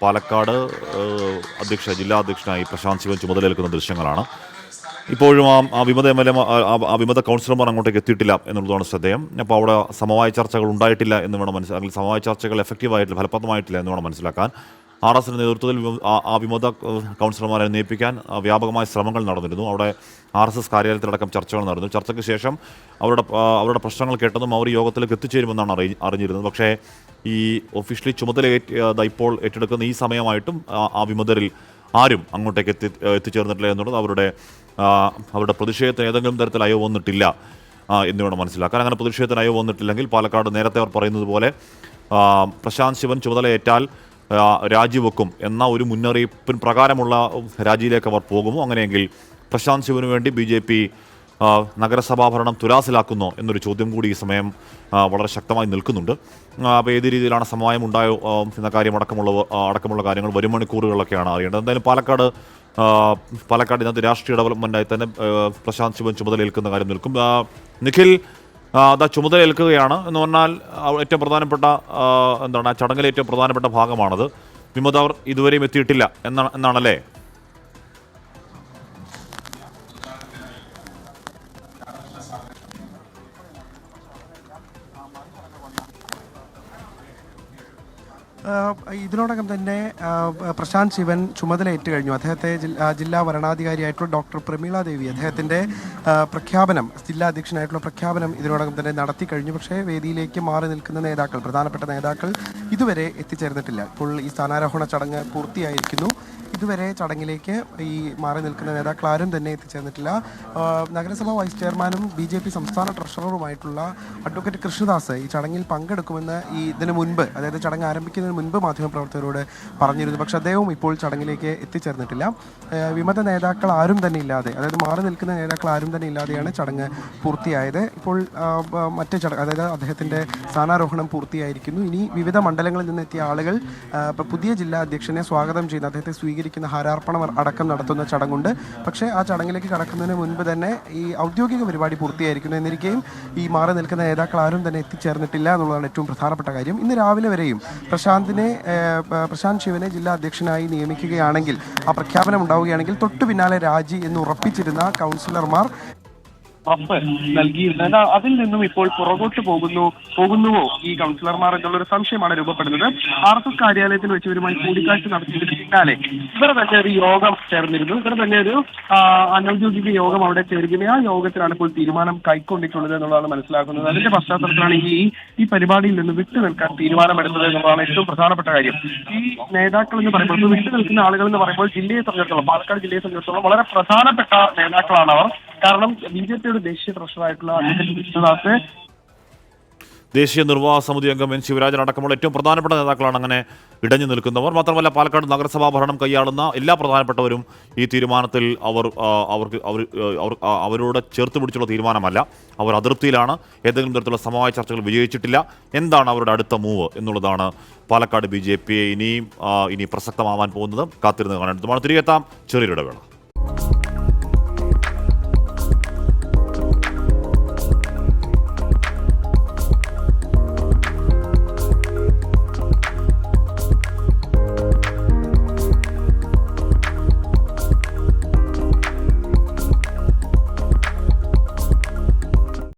പാലക്കാട് ജില്ലാ അധ്യക്ഷനായി പ്രശാന്ത് ശിവൻ ചുമതലയേൽക്കുന്ന ദൃശ്യങ്ങളാണ്. ഇപ്പോഴും ആ വിമത കൗൺസിലർമാർ അങ്ങോട്ടേക്ക് എത്തിയിട്ടില്ല എന്നുള്ളതാണ് ശ്രദ്ധേയം. അപ്പോൾ അവിടെ സമവായ ചർച്ചകൾ ഉണ്ടായിട്ടില്ല എന്ന് വേണം മനസ്സിലാക്കാൻ, സമവായ ചർച്ചകൾ എഫക്റ്റീവായിട്ടില്ല, ഫലപ്രദമായിട്ടില്ല എന്ന് വേണം മനസ്സിലാക്കാൻ. RSന്റെ നേതൃത്വത്തിൽ ആ വിമത കൗൺസിലർമാരെ നിയമിക്കാൻ വ്യാപകമായ ശ്രമങ്ങൾ നടന്നിരുന്നു. അവിടെ RSS കാര്യാലയത്തിലടക്കം ചർച്ചകൾ നടന്നു. ചർച്ചയ്ക്ക് ശേഷം അവരുടെ പ്രശ്നങ്ങൾ കേട്ടതും അവർ യോഗത്തിലേക്ക് എത്തിച്ചേരുമെന്നാണ് അറിഞ്ഞിരുന്നത്. പക്ഷേ ഈ ഒഫീഷ്യലി ചുമതല ഇപ്പോൾ ഏറ്റെടുക്കുന്ന ഈ സമയമായിട്ടും ആ വിമതരിൽ ആരും അങ്ങോട്ടേക്ക് എത്തിച്ചേർന്നിട്ടില്ല എന്നുള്ളത് അവരുടെ പ്രതിഷേധത്തിന് ഏതെങ്കിലും തരത്തിൽ അയവ് വന്നിട്ടില്ല എന്ന് വേണം മനസ്സിലാക്കാൻ. അങ്ങനെ പ്രതിഷേധത്തിന് അയവ് വന്നിട്ടില്ലെങ്കിൽ പാലക്കാട് നേരത്തെ അവർ പറയുന്നത് പോലെ പ്രശാന്ത് ശിവൻ ചുമതലയേറ്റാൽ രാജിവെക്കും എന്ന ഒരു മുന്നറിയിപ്പിൻ പ്രകാരമുള്ള രാജിയിലേക്ക് അവർ പോകുമോ? അങ്ങനെയെങ്കിൽ പ്രശാന്ത് ശിവന് വേണ്ടി BJP നഗരസഭാ ഭരണം തുലാസിലാക്കുന്നോ എന്നൊരു ചോദ്യം കൂടി ഈ സമയം വളരെ ശക്തമായി നിൽക്കുന്നുണ്ട്. അപ്പോൾ ഏത് രീതിയിലാണ് സമവായം ഉണ്ടായോ എന്ന കാര്യം അടക്കമുള്ള കാര്യങ്ങൾ വരും മണിക്കൂറുകളിലൊക്കെയാണ് അറിയേണ്ടത്. എന്തായാലും പാലക്കാട് ഇന്നത്തെ രാഷ്ട്രീയ ഡെവലപ്മെൻറ്റായി തന്നെ പ്രശാന്ത് ശിവൻ ചുമതലയേൽക്കുന്ന കാര്യം നിൽക്കും. നിഖിൽ ചുമതലയേൽക്കുകയാണ് എന്ന് പറഞ്ഞാൽ ഏറ്റവും പ്രധാനപ്പെട്ട ആ ചടങ്ങിലെ ഏറ്റവും പ്രധാനപ്പെട്ട ഭാഗമാണത്. വിമതർ ഇതുവരെയും എത്തിയിട്ടില്ല എന്നാണല്ലേ? ഇതിനോടകം തന്നെ പ്രശാന്ത് ശിവൻ ചുമതലയേറ്റ് കഴിഞ്ഞു. അദ്ദേഹത്തെ ജില്ലാ വരണാധികാരിയായിട്ടുള്ള ഡോക്ടർ പ്രമീള ദേവി അദ്ദേഹത്തിൻ്റെ പ്രഖ്യാപനം, ജില്ലാ അധ്യക്ഷനായിട്ടുള്ള പ്രഖ്യാപനം ഇതിനോടകം തന്നെ നടത്തി കഴിഞ്ഞു. പക്ഷേ വേദിയിലേക്ക് മാറി നിൽക്കുന്ന പ്രധാനപ്പെട്ട നേതാക്കൾ ഇതുവരെ എത്തിച്ചേർന്നിട്ടില്ല. ഇപ്പോൾ ഈ സ്ഥാനാരോഹണ ചടങ്ങ് പൂർത്തിയായിരിക്കുന്നു. ഇതുവരെ ചടങ്ങിലേക്ക് ഈ മാറി നിൽക്കുന്ന നേതാക്കൾ ആരും തന്നെ എത്തിച്ചേർന്നിട്ടില്ല. നഗരസഭാ വൈസ് ചെയർമാനും BJP സംസ്ഥാന ട്രഷററുമായിട്ടുള്ള അഡ്വക്കേറ്റ് കൃഷ്ണദാസ് ഈ ചടങ്ങിൽ പങ്കെടുക്കുമെന്ന് ഇതിനു മുൻപ്, അതായത് ചടങ്ങ് ആരംഭിക്കുന്നതിന് മുൻപ് മാധ്യമപ്രവർത്തകരോട് പറഞ്ഞിരുന്നു. പക്ഷെ അദ്ദേഹവും ഇപ്പോൾ ചടങ്ങിലേക്ക് എത്തിച്ചേർന്നിട്ടില്ല. വിമത നേതാക്കൾ ആരും തന്നെ ഇല്ലാതെ, അതായത് മാറി നിൽക്കുന്ന നേതാക്കൾ ആരും തന്നെ ഇല്ലാതെയാണ് ചടങ്ങ് പൂർത്തിയായത്. ഇപ്പോൾ മറ്റേ ചടങ്ങ്, അതായത് അദ്ദേഹത്തിൻ്റെ സ്ഥാനാരോഹണം പൂർത്തിയായിരിക്കുന്നു. ഇനി വിവിധ മണ്ഡലങ്ങളിൽ നിന്നെത്തിയ ആളുകൾ പുതിയ ജില്ലാ അധ്യക്ഷനെ സ്വാഗതം ചെയ്യുന്ന, അദ്ദേഹത്തെ സ്വീകരിക്കുന്ന ഹാരാർപ്പണം അടക്കം നടത്തുന്ന ചടങ്ങുണ്ട്. പക്ഷേ ആ ചടങ്ങിലേക്ക് കടക്കുന്നതിന് മുൻപ് തന്നെ ഈ ഔദ്യോഗിക പരിപാടി പൂർത്തിയായിരിക്കുന്നു. എന്നിരിക്കെയും ഈ മാറി നിൽക്കുന്ന നേതാക്കൾ ആരും തന്നെ എത്തിച്ചേർന്നിട്ടില്ല എന്നുള്ളതാണ് ഏറ്റവും പ്രധാനപ്പെട്ട കാര്യം. ഇന്ന് രാവിലെ വരെയും പ്രശാന്ത് ശിവനെ ജില്ലാ അധ്യക്ഷനായി നിയമിക്കുകയാണെങ്കിൽ, ആ പ്രഖ്യാപനം ഉണ്ടാവുകയാണെങ്കിൽ തൊട്ടു പിന്നാലെ രാജി എന്ന് ഉറപ്പിച്ചിരുന്ന കൗൺസിലർമാർ ഉറപ്പ് നൽകിയിരുന്നത്. അതിൽ നിന്നും ഇപ്പോൾ പുറകോട്ട് പോകുന്നുവോ ഈ കൗൺസിലർമാർ എന്നുള്ളൊരു സംശയമാണ് രൂപപ്പെടുന്നത്. RSS കാര്യാലയത്തിൽ വെച്ച് ഇവരുമായി കൂടിക്കാഴ്ച നടത്തിയതിന് പിന്നാലെ ഇവർ തന്നെ ഒരു യോഗം ചേർന്നിരുന്നു. ഇവർ തന്നെ ഒരു അനൌദ്യോഗിക യോഗം അവിടെ ചേരുകയും ആ യോഗത്തിലാണ് ഇപ്പോൾ തീരുമാനം കൈക്കൊണ്ടിട്ടുള്ളത് എന്നുള്ളതാണ് മനസ്സിലാക്കുന്നത്. അതിന്റെ പശ്ചാത്തലത്തിലാണ് ഈ പരിപാടിയിൽ നിന്ന് വിട്ടു നിൽക്കാൻ തീരുമാനമെടുത്തത് എന്നുള്ളതാണ് ഏറ്റവും പ്രധാനപ്പെട്ട കാര്യം. ഈ നേതാക്കൾ എന്ന് പറയുമ്പോൾ, വിട്ടു നിൽക്കുന്ന ആളുകൾ എന്ന് പറയുമ്പോൾ ജില്ലയെ സംബന്ധിച്ചിടത്തോളം, പാലക്കാട് ജില്ലയെ സംബന്ധിച്ചിടത്തോളം വളരെ പ്രധാനപ്പെട്ട നേതാക്കളാണ് അവർ. കാരണം BJPയുടെ ദേശീയ ട്രഷറായിട്ടുള്ള കൃഷ്ണദാസ്, ദേശീയ നിർവാഹക സമിതി അംഗം N ശിവരാജൻ അടക്കമുള്ള ഏറ്റവും പ്രധാനപ്പെട്ട നേതാക്കളാണ് അങ്ങനെ ഇടഞ്ഞു നിൽക്കുന്നവർ. മാത്രമല്ല പാലക്കാട് നഗരസഭാ ഭരണം കൈയാളുന്ന എല്ലാ പ്രധാനപ്പെട്ടവരും ഈ തീരുമാനത്തിൽ അവരോട് ചേർത്ത് പിടിച്ചുള്ള തീരുമാനമല്ല. അവർ അതൃപ്തിയിലാണ്. ഏതെങ്കിലും തരത്തിലുള്ള സമവായ ചർച്ചകൾ വിജയിച്ചിട്ടില്ല. എന്താണ് അവരുടെ അടുത്ത മൂവ് എന്നുള്ളതാണ് പാലക്കാട് BJP ഇനി പ്രസക്തമാവാൻ പോകുന്നത്. കാത്തിരുന്ന് കാണേണ്ടതുമാണ്. തിരികെത്താം ചെറിയൊരു ഇടവേള.